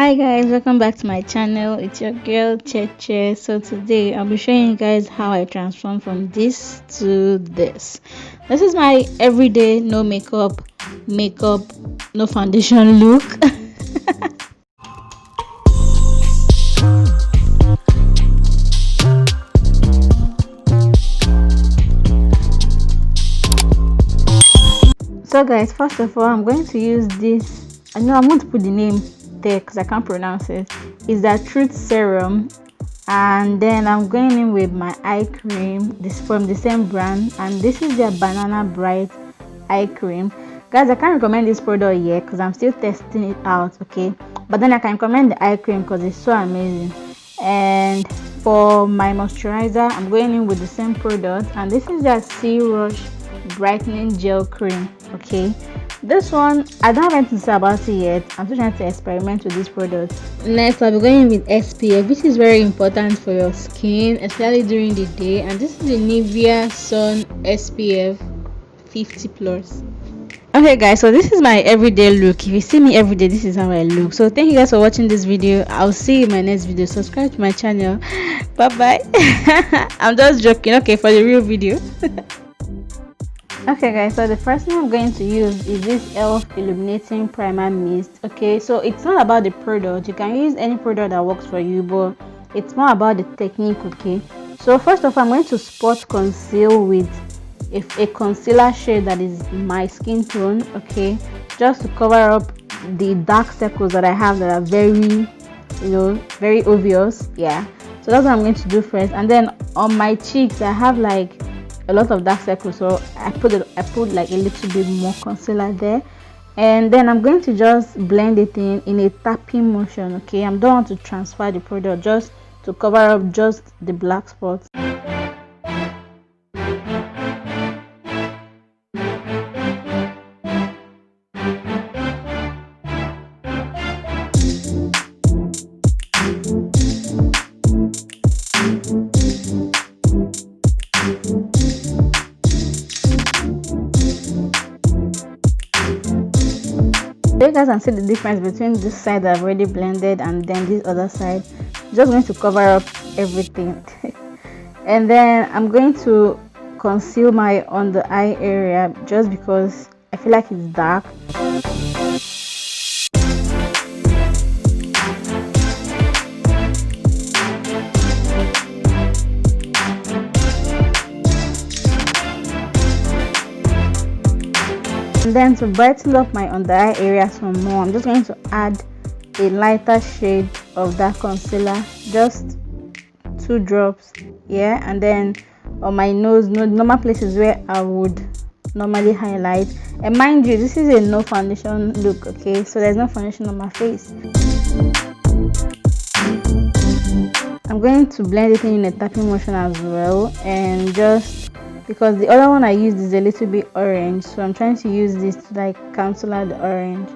Hi guys, welcome back to my channel. It's your girl Cheche. So today I'll be showing you guys how I transform from this to this. This is my everyday no makeup, no foundation look. So guys, first of all, I'm going to use this. I know I'm going to put the name there because I can't pronounce it. It's that Truth Serum, and then I'm going in with my eye cream. This from the same brand, and this is their Banana Bright eye cream. Guys, I can't recommend this product yet because I'm still testing it out, okay? But then I can recommend the eye cream because it's so amazing. And for my moisturizer, I'm going in with the same product, and this is their Sea Rush brightening gel cream. Okay, this one I don't have anything to say about it yet. I'm still trying to experiment with this product. Next, I'll be going with SPF, which is very important for your skin, especially during the day. And this is the Nivea Sun SPF 50 plus. Okay guys, so this is my everyday look. If you see me every day, this is how I look. So thank you guys for watching this video. I'll see you in my next video. Subscribe to my channel. Bye bye. I'm just joking. Okay, for the real video. Okay guys, so the first thing I'm going to use is this e.l.f. illuminating primer mist. Okay, so it's not about the product. You can use any product that works for you, but it's more about the technique. Okay, so first of all, I'm going to spot conceal with a concealer shade that is my skin tone. Okay, just to cover up the dark circles that I have that are very, very obvious. Yeah, so that's what I'm going to do first. And then on my cheeks, I have like a lot of dark circles, so I put like a little bit more concealer there, and then I'm going to just blend it in a tapping motion. Okay, I don't want to transfer the product, just to cover up just the black spots. You guys can see the difference between this side that I've already blended and then this other side. Just going to cover up everything. And then I'm going to conceal my under eye area just because I feel like it's dark. And then to brighten up my under eye area some more, I'm just going to add a lighter shade of that concealer, just 2 drops. Yeah, and then on my nose, normal places where I would normally highlight. And mind you, this is a no foundation look. Okay, so there's no foundation on my face. I'm going to blend it in a tapping motion as well, and just because the other one I used is a little bit orange, so I'm trying to use this to like cancel out the orange.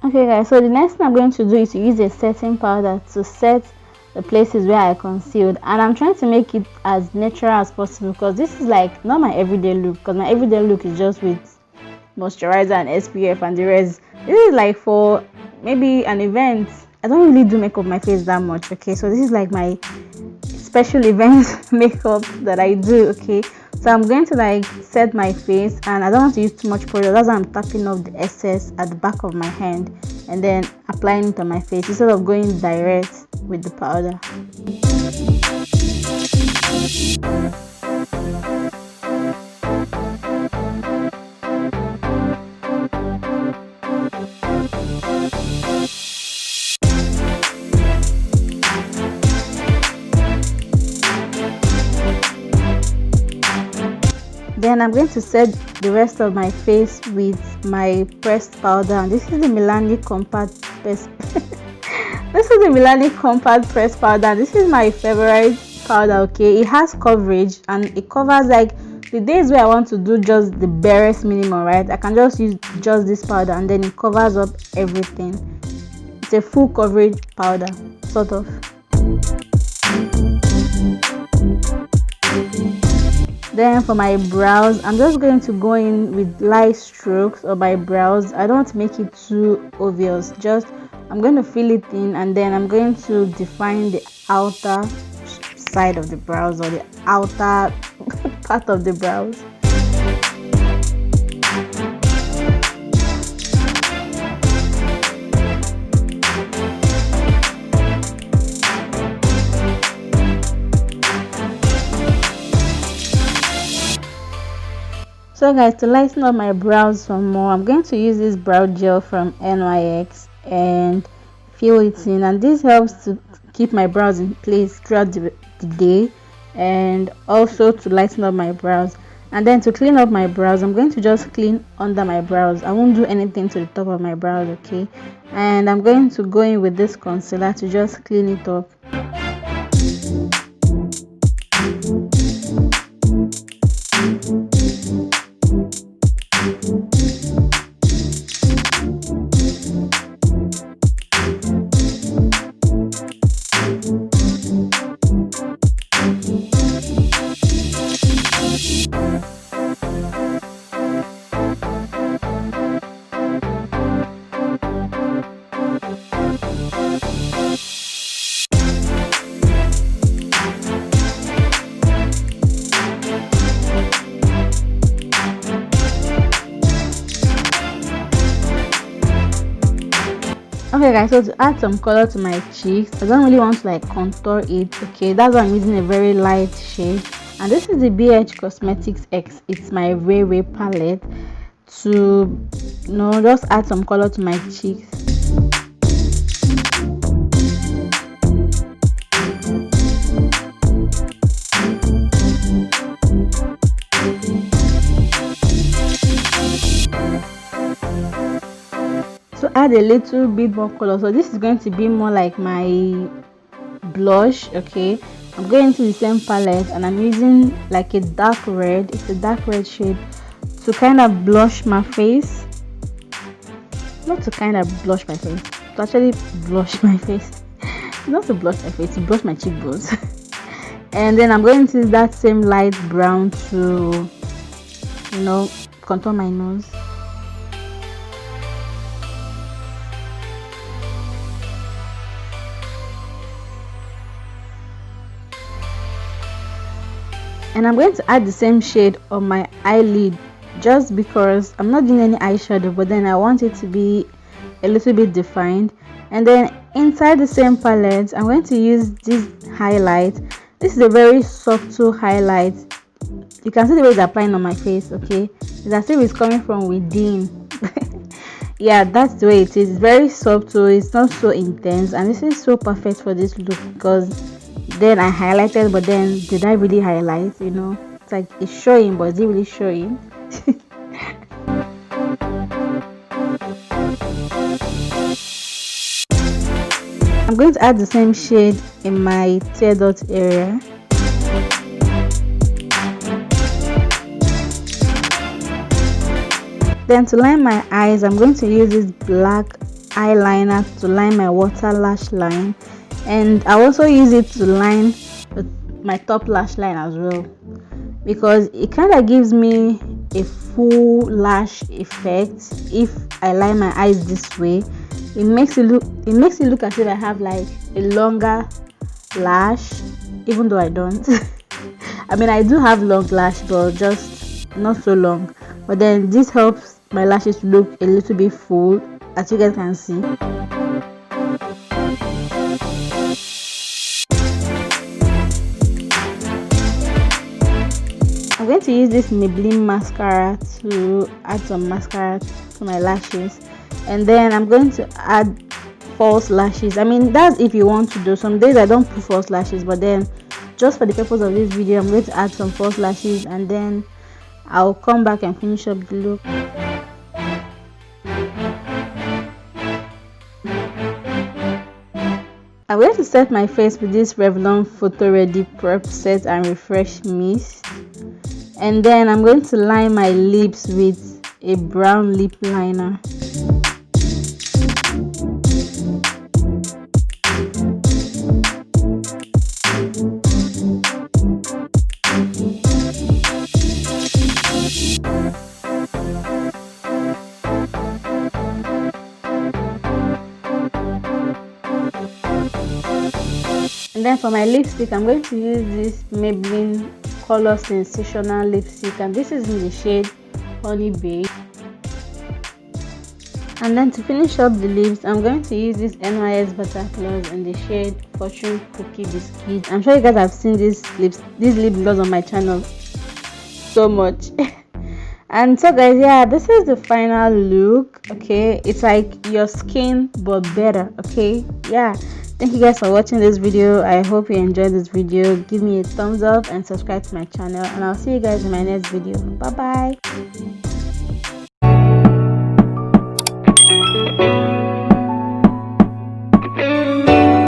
Okay guys, so the next thing I'm going to do is to use a setting powder to set the places where I concealed, and I'm trying to make it as natural as possible because this is like not my everyday look, because my everyday look is just with moisturizer and SPF and the rest. This is like for maybe an event. I don't really do makeup my face that much. Okay, so this is like my special event makeup that I do. Okay, so I'm going to like set my face, and I don't want to use too much product. That's why I'm tapping off the excess at the back of my hand and then applying it on my face instead of going direct with the powder. Then then I'm going to set the rest of my face with my pressed powder, and this is the Milani Compact Press this is the Milani Compact Pressed Powder. This is my favorite powder. Okay, it has coverage and it covers like the days where I want to do just the barest minimum, right? I can just use just this powder and then it covers up everything. It's a full coverage powder, sort of. Then for my brows, I'm just going to go in with light strokes on my brows. I don't want to make it too obvious. Just I'm going to fill it in, and then I'm going to define the outer side of the brows, or the outer part of the brows. So guys, to lighten up my brows some more, I'm going to use this brow gel from NYX and fill it in, and this helps to keep my brows in place throughout the day, and also to lighten up my brows. And then to clean up my brows, I'm going to just clean under my brows. I won't do anything to the top of my brows, okay? And I'm going to go in with this concealer to just clean it up. Okay guys, so to add some color to my cheeks, I don't really want to like contour it, okay? That's why I'm using a very light shade, and this is the BH Cosmetics X. It's my Ray palette to just add some color to my cheeks. To add a little bit more color, so this is going to be more like my blush, okay? I'm going to the same palette and I'm using like a dark red. It's a dark red shade to kind of blush my face. Not to kind of blush my face, to actually blush my face. Not to blush my face, to blush my cheekbones. And then I'm going to use that same light brown to contour my nose. And I'm going to add the same shade on my eyelid, just because I'm not doing any eyeshadow, but then I want it to be a little bit defined. And then inside the same palette, I'm going to use this highlight. This is a very subtle highlight. You can see the way it's applying on my face, okay? It's as if it's coming from within. Yeah, that's the way it is. It's very subtle, it's not so intense, and this is so perfect for this look, because then I highlighted, but then did I really highlight? It's like it's showing, but is it really showing? I'm going to add the same shade in my tear dot area. Then to line my eyes, I'm going to use this black eyeliner to line my water lash line. And I also use it to line my top lash line as well, because it kind of gives me a full lash effect. If I line my eyes this way, it makes it look as if I have like a longer lash, even though I don't. I mean, I do have long lash, but just not so long. But then this helps my lashes look a little bit full, as you guys can see. I'm going to use this Maybelline mascara to add some mascara to my lashes, and then I'm going to add false lashes. I mean, that's if you want to do. Some days I don't put false lashes, but then just for the purpose of this video, I'm going to add some false lashes, and then I'll come back and finish up the look. I'm going to set my face with this Revlon Photo Ready Prep Set and Refresh Mist, and then I'm going to line my lips with a brown lip liner. And then for my lipstick, I'm going to use this Maybelline Color Sensational lipstick, and this is in the shade Honey Beige. And then to finish up the lips, I'm going to use this NYX Butter Gloss in the shade Fortune Cookie Biscuit. I'm sure you guys have seen this lip gloss on my channel so much. And so guys, yeah, this is the final look. Okay, it's like your skin but better. Okay, yeah, thank you guys for watching this video. I hope you enjoyed this video. Give me a thumbs up and subscribe to my channel, and I'll see you guys in my next video. Bye bye.